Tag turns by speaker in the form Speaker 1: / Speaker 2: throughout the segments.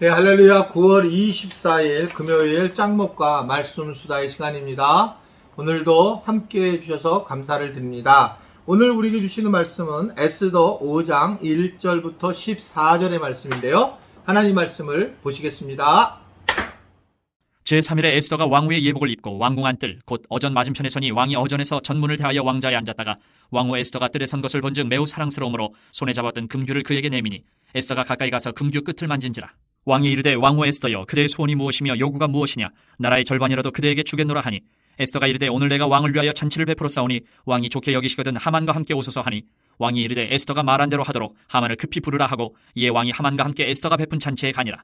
Speaker 1: 네, 할렐루야. 9월 24일 금요일 짱목과 말씀 수다의 시간입니다. 오늘도 함께 해주셔서 감사를 드립니다. 오늘 우리에게 주시는 말씀은 에스더 5장 1절부터 14절의 말씀인데요. 하나님 말씀을 보시겠습니다.
Speaker 2: 제3일에 에스더가 왕후의 예복을 입고 왕궁 안뜰 곧 어전 맞은편에 서니 왕이 어전에서 전문을 대하여 왕자에 앉았다가 왕후 에스더가 뜰에 선 것을 본즉 매우 사랑스러우므로 손에 잡았던 금규를 그에게 내미니 에스더가 가까이 가서 금규 끝을 만진지라. 왕이 이르되 왕후 에스더여 그대의 소원이 무엇이며 요구가 무엇이냐 나라의 절반이라도 그대에게 주겠노라 하니 에스더가 이르되 오늘 내가 왕을 위하여 잔치를 베풀어 싸우니 왕이 좋게 여기시거든 하만과 함께 오소서 하니 왕이 이르되 에스더가 말한 대로 하도록 하만을 급히 부르라 하고 이에 왕이 하만과 함께 에스더가 베푼 잔치에 가니라.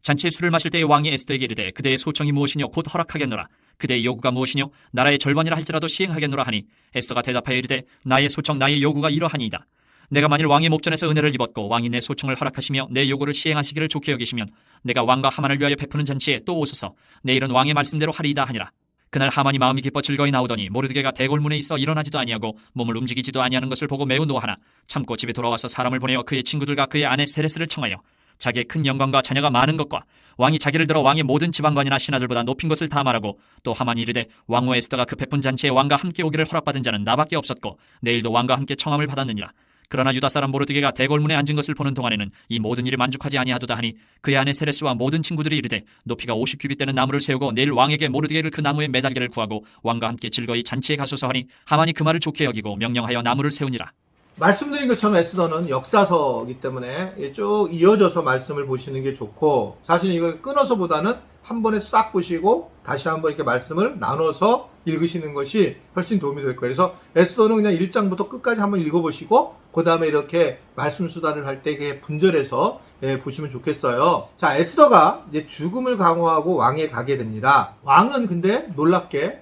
Speaker 2: 잔치에 술을 마실 때에 왕이 에스더에게 이르되 그대의 소청이 무엇이뇨 곧 허락하겠노라 그대의 요구가 무엇이뇨 나라의 절반이라 할지라도 시행하겠노라 하니 에스더가 대답하여 이르되 나의 소청 나의 요구가 이러하니이다. 내가 만일 왕의 목전에서 은혜를 입었고 왕이 내 소청을 허락하시며 내 요구를 시행하시기를 좋게 여기시면 내가 왕과 하만을 위하여 베푸는 잔치에 또 오소서 내일은 왕의 말씀대로 하리이다 하니라. 그날 하만이 마음이 기뻐 즐거이 나오더니 모르드게가 대궐문에 있어 일어나지도 아니하고 몸을 움직이지도 아니하는 것을 보고 매우 노하나 참고 집에 돌아와서 사람을 보내어 그의 친구들과 그의 아내 세레스를 청하여 자기의 큰 영광과 자녀가 많은 것과 왕이 자기를 들어 왕의 모든 지방관이나 신하들보다 높인 것을 다 말하고 또 하만이 이르되 왕후 에스더가 그 베푼 잔치에 왕과 함께 오기를 허락받은 자는 나밖에 없었고 내일도 왕과 함께 청함을 받았느니라. 그러나 유다 사람 모르드게가 대궐문에 앉은 것을 보는 동안에는 이 모든 일이 만족하지 아니하도다 하니 그의 아내 세레스와 모든 친구들이 이르되 높이가 50규빗 되는 나무를 세우고 내일 왕에게 모르드게를 그 나무에 매달기를 구하고 왕과 함께 즐거이 잔치에 가소서 하니 하만이 그 말을 좋게 여기고 명령하여 나무를 세우니라.
Speaker 1: 말씀드린 것처럼 에스더는 역사서이기 때문에 쭉 이어져서 말씀을 보시는 게 좋고 사실 이걸 끊어서 보다는 한 번에 싹 보시고 다시 한번 이렇게 말씀을 나눠서 읽으시는 것이 훨씬 도움이 될 거예요. 그래서 에스더는 그냥 1장부터 끝까지 한번 읽어보시고 그 다음에 이렇게 말씀 수단을 할 때 분절해서 보시면 좋겠어요. 자, 에스더가 이제 죽음을 강호하고 왕에 가게 됩니다. 왕은 근데 놀랍게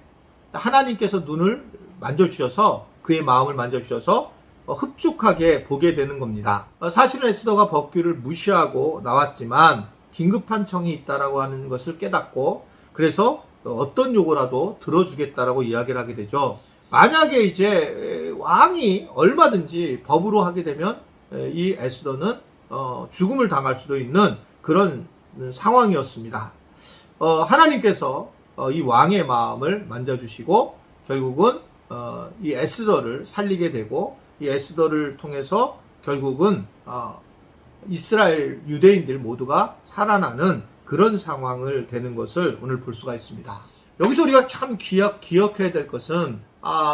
Speaker 1: 하나님께서 눈을 만져주셔서 그의 마음을 만져주셔서 흡족하게 보게 되는 겁니다. 사실은 에스더가 법규를 무시하고 나왔지만 긴급한 청이 있다라고 하는 것을 깨닫고 그래서 어떤 요구라도 들어주겠다라고 이야기를 하게 되죠. 만약에 이제 왕이 얼마든지 법으로 하게 되면 이 에스더는 죽음을 당할 수도 있는 그런 상황이었습니다. 하나님께서 이 왕의 마음을 만져주시고 결국은 이 에스더를 살리게 되고 이 에스더를 통해서 결국은 이스라엘 유대인들 모두가 살아나는 그런 상황을 되는 것을 오늘 볼 수가 있습니다. 여기서 우리가 참 기억해야 될 것은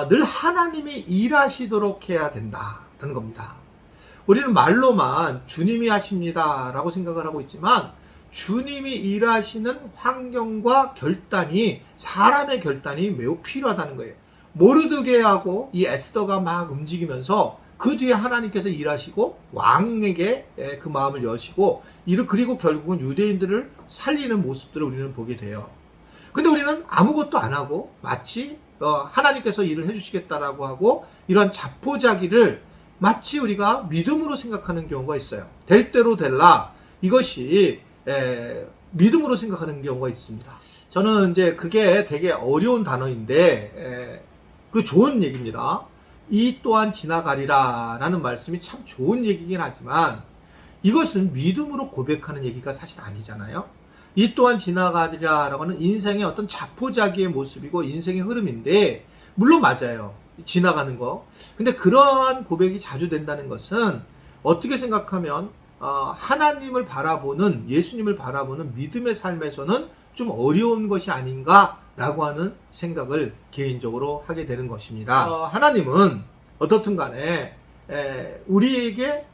Speaker 1: 늘 하나님이 일하시도록 해야 된다는 겁니다. 우리는 말로만 주님이 하십니다 라고 생각을 하고 있지만 주님이 일하시는 환경과 결단이 사람의 결단이 매우 필요하다는 거예요. 모르드게하고 이 에스더가 막 움직이면서 그 뒤에 하나님께서 일하시고 왕에게 그 마음을 여시고 그리고 결국은 유대인들을 살리는 모습들을 우리는 보게 돼요. 근데 우리는 아무것도 안 하고 마치 하나님께서 일을 해주시겠다라고 하고 이런 자포자기를 마치 우리가 믿음으로 생각하는 경우가 있어요. 될 대로 될라 이것이 믿음으로 생각하는 경우가 있습니다. 저는 이제 그게 되게 어려운 단어인데 그 좋은 얘기입니다. 이 또한 지나가리라 라는 말씀이 참 좋은 얘기긴 하지만 이것은 믿음으로 고백하는 얘기가 사실 아니잖아요. 이 또한 지나가리라 라고 하는 인생의 어떤 자포자기의 모습이고 인생의 흐름인데 물론 맞아요. 지나가는 거. 근데 그러한 고백이 자주 된다는 것은 어떻게 생각하면 하나님을 바라보는 예수님을 바라보는 믿음의 삶에서는 좀 어려운 것이 아닌가라고 하는 생각을 개인적으로 하게 되는 것입니다. 하나님은 어떻든 간에 우리에게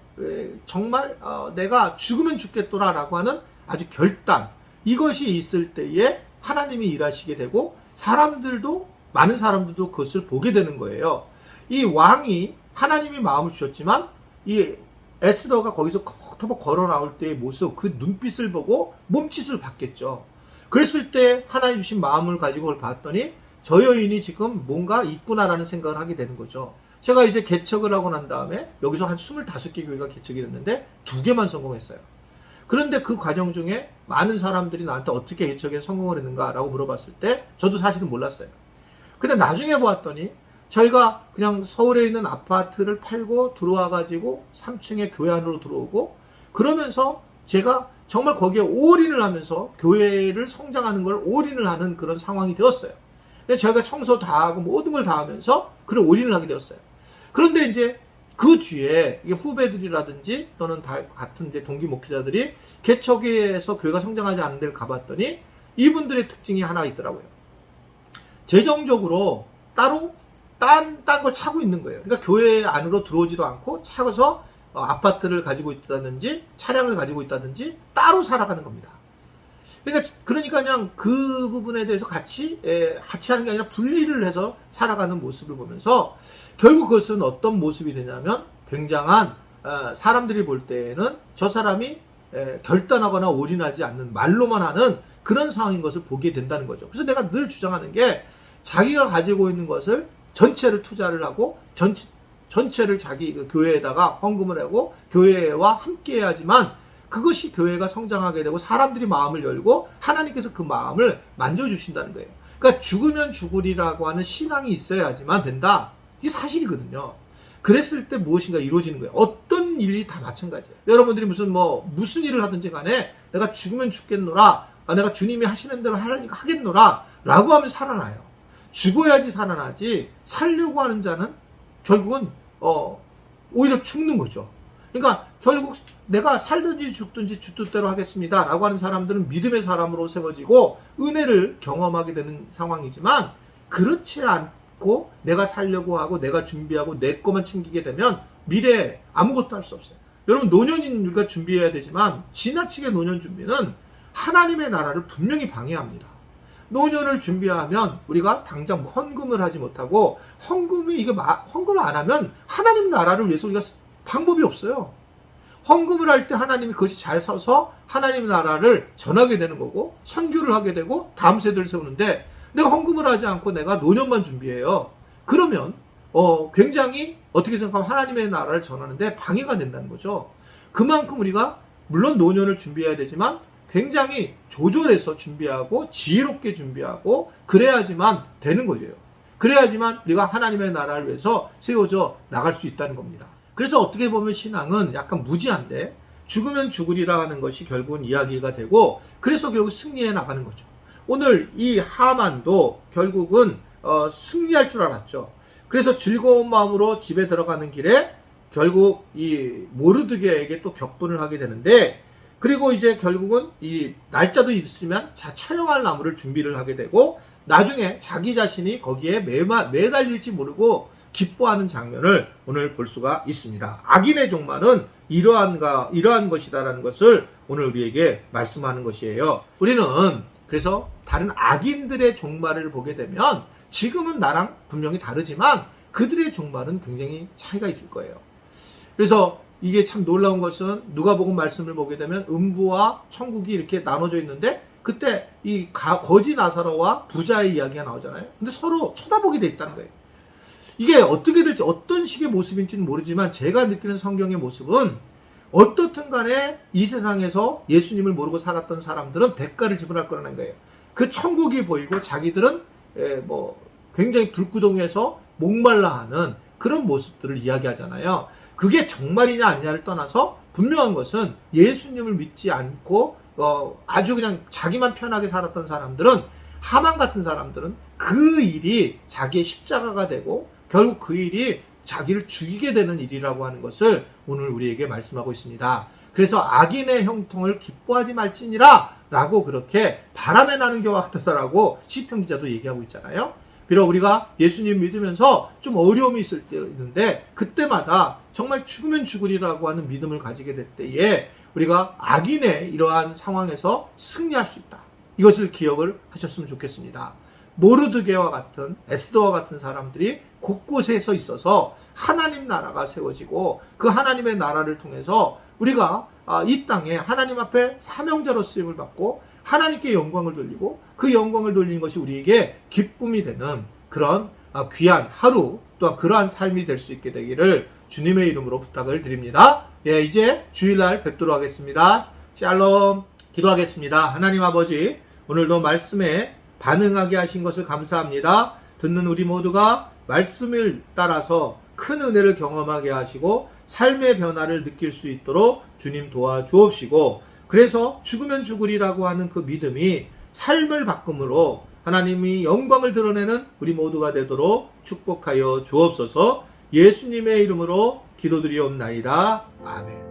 Speaker 1: 정말 내가 죽으면 죽겠더라라고 하는 아주 결단 이것이 있을 때에 하나님이 일하시게 되고 많은 사람들도 그것을 보게 되는 거예요. 이 왕이 하나님이 마음을 주셨지만 이 에스더가 거기서 턱턱 걸어 나올 때의 모습 그 눈빛을 보고 몸짓을 받겠죠. 그랬을 때 하나님 주신 마음을 가지고 그걸 봤더니 저 여인이 지금 뭔가 있구나라는 생각을 하게 되는 거죠. 제가 이제 개척을 하고 난 다음에 여기서 한 25개 교회가 개척이 됐는데 2개만 성공했어요. 그런데 그 과정 중에 많은 사람들이 나한테 어떻게 개척에 성공을 했는가라고 물어봤을 때 저도 사실은 몰랐어요. 근데 나중에 보았더니 저희가 그냥 서울에 있는 아파트를 팔고 들어와가지고 3층에 교회 안으로 들어오고 그러면서 제가 정말 거기에 올인을 하면서 교회를 성장하는 걸 올인을 하는 그런 상황이 되었어요. 저희가 청소 다 하고 모든 걸 다 하면서 그런 올인을 하게 되었어요. 그런데 이제 그 뒤에 후배들이라든지 또는 다 같은 이제 동기 목회자들이 개척에서 교회가 성장하지 않는 데를 가봤더니 이분들의 특징이 하나 있더라고요. 재정적으로 따로 딴 걸 차고 있는 거예요. 그러니까 교회 안으로 들어오지도 않고 차고서 아파트를 가지고 있다든지 차량을 가지고 있다든지 따로 살아가는 겁니다. 그러니까 그냥 그 부분에 대해서 같이 하는 게 아니라 분리를 해서 살아가는 모습을 보면서 결국 그것은 어떤 모습이 되냐면 굉장한 사람들이 볼 때에는 저 사람이 결단하거나 올인하지 않는 말로만 하는 그런 상황인 것을 보게 된다는 거죠. 그래서 내가 늘 주장하는 게 자기가 가지고 있는 것을 전체를 투자를 하고 전체를 자기 교회에다가 헌금을 하고 교회와 함께 해야지만 그것이 교회가 성장하게 되고 사람들이 마음을 열고 하나님께서 그 마음을 만져주신다는 거예요. 그러니까 죽으면 죽으리라고 하는 신앙이 있어야지만 된다. 이게 사실이거든요. 그랬을 때 무엇인가 이루어지는 거예요. 어떤 일이 다 마찬가지예요. 여러분들이 무슨 일을 하든지 간에 내가 죽으면 죽겠노라, 내가 주님이 하시는 대로 하겠노라 라고 하면 살아나요. 죽어야지 살아나지 살려고 하는 자는 결국은 오히려 죽는 거죠. 그러니까 결국 내가 살든지 죽든지 주 뜻대로 하겠습니다 라고 하는 사람들은 믿음의 사람으로 세워지고 은혜를 경험하게 되는 상황이지만, 그렇지 않고 내가 살려고 하고 내가 준비하고 내 것만 챙기게 되면 미래에 아무것도 할 수 없어요. 여러분, 노년인 우리가 준비해야 되지만 지나치게 노년 준비는 하나님의 나라를 분명히 방해합니다. 노년을 준비하면 우리가 당장 헌금을 하지 못하고 헌금을 안 하면 하나님 나라를 위해서 우리가 방법이 없어요. 헌금을 할 때 하나님이 그것이 잘 서서 하나님 나라를 전하게 되는 거고 선교를 하게 되고 다음 세대를 세우는데, 내가 헌금을 하지 않고 내가 노년만 준비해요. 그러면 굉장히 어떻게 생각하면 하나님의 나라를 전하는데 방해가 된다는 거죠. 그만큼 우리가 물론 노년을 준비해야 되지만 굉장히 조절해서 준비하고 지혜롭게 준비하고 그래야지만 되는 거예요. 그래야지만 우리가 하나님의 나라를 위해서 세워져 나갈 수 있다는 겁니다. 그래서 어떻게 보면 신앙은 약간 무지한데 죽으면 죽으리라 하는 것이 결국은 이야기가 되고, 그래서 결국 승리해 나가는 거죠. 오늘 이 하만도 결국은 승리할 줄 알았죠. 그래서 즐거운 마음으로 집에 들어가는 길에 결국 이 모르드게에게 또 격분을 하게 되는데, 그리고 이제 결국은 이 날짜도 있으면 촬영할 나무를 준비를 하게 되고, 나중에 자기 자신이 거기에 매달릴지 모르고 기뻐하는 장면을 오늘 볼 수가 있습니다. 악인의 종말은 이러한 것이다라는 것을 오늘 우리에게 말씀하는 것이에요. 우리는 그래서 다른 악인들의 종말을 보게 되면 지금은 나랑 분명히 다르지만 그들의 종말은 굉장히 차이가 있을 거예요. 그래서 이게 참 놀라운 것은 누가복음 말씀을 보게 되면 음부와 천국이 이렇게 나눠져 있는데, 그때 이 거지 나사로와 부자의 이야기가 나오잖아요. 근데 서로 쳐다보게 돼 있다는 거예요. 이게 어떻게 될지 어떤 식의 모습인지는 모르지만 제가 느끼는 성경의 모습은 어떻든 간에 이 세상에서 예수님을 모르고 살았던 사람들은 대가를 지불할 거라는 거예요. 그 천국이 보이고 자기들은 굉장히 불구덩이에서 목말라 하는 그런 모습들을 이야기하잖아요. 그게 정말이냐 아니냐를 떠나서 분명한 것은 예수님을 믿지 않고 아주 그냥 자기만 편하게 살았던 사람들은, 하만 같은 사람들은 그 일이 자기의 십자가가 되고 결국 그 일이 자기를 죽이게 되는 일이라고 하는 것을 오늘 우리에게 말씀하고 있습니다. 그래서 악인의 형통을 기뻐하지 말지니라 라고 그렇게 바람에 나는 겨와 같다라고 시편 기자도 얘기하고 있잖아요. 비록 우리가 예수님 믿으면서 좀 어려움이 있을 때 있는데, 그때마다 정말 죽으면 죽으리라고 하는 믿음을 가지게 될 때에 우리가 악인의 이러한 상황에서 승리할 수 있다. 이것을 기억을 하셨으면 좋겠습니다. 모르드게와 같은 에스더와 같은 사람들이 곳곳에서 있어서 하나님 나라가 세워지고 그 하나님의 나라를 통해서 우리가 이 땅에 하나님 앞에 사명자로 쓰임을 받고 하나님께 영광을 돌리고 그 영광을 돌리는 것이 우리에게 기쁨이 되는 그런 귀한 하루, 또한 그러한 삶이 될 수 있게 되기를 주님의 이름으로 부탁을 드립니다. 이제 주일날 뵙도록 하겠습니다. 샬롬. 기도하겠습니다. 하나님 아버지, 오늘도 말씀에 반응하게 하신 것을 감사합니다. 듣는 우리 모두가 말씀을 따라서 큰 은혜를 경험하게 하시고 삶의 변화를 느낄 수 있도록 주님 도와주옵시고, 그래서 죽으면 죽으리라고 하는 그 믿음이 삶을 바꿈으로 하나님이 영광을 드러내는 우리 모두가 되도록 축복하여 주옵소서. 예수님의 이름으로 기도드리옵나이다. 아멘.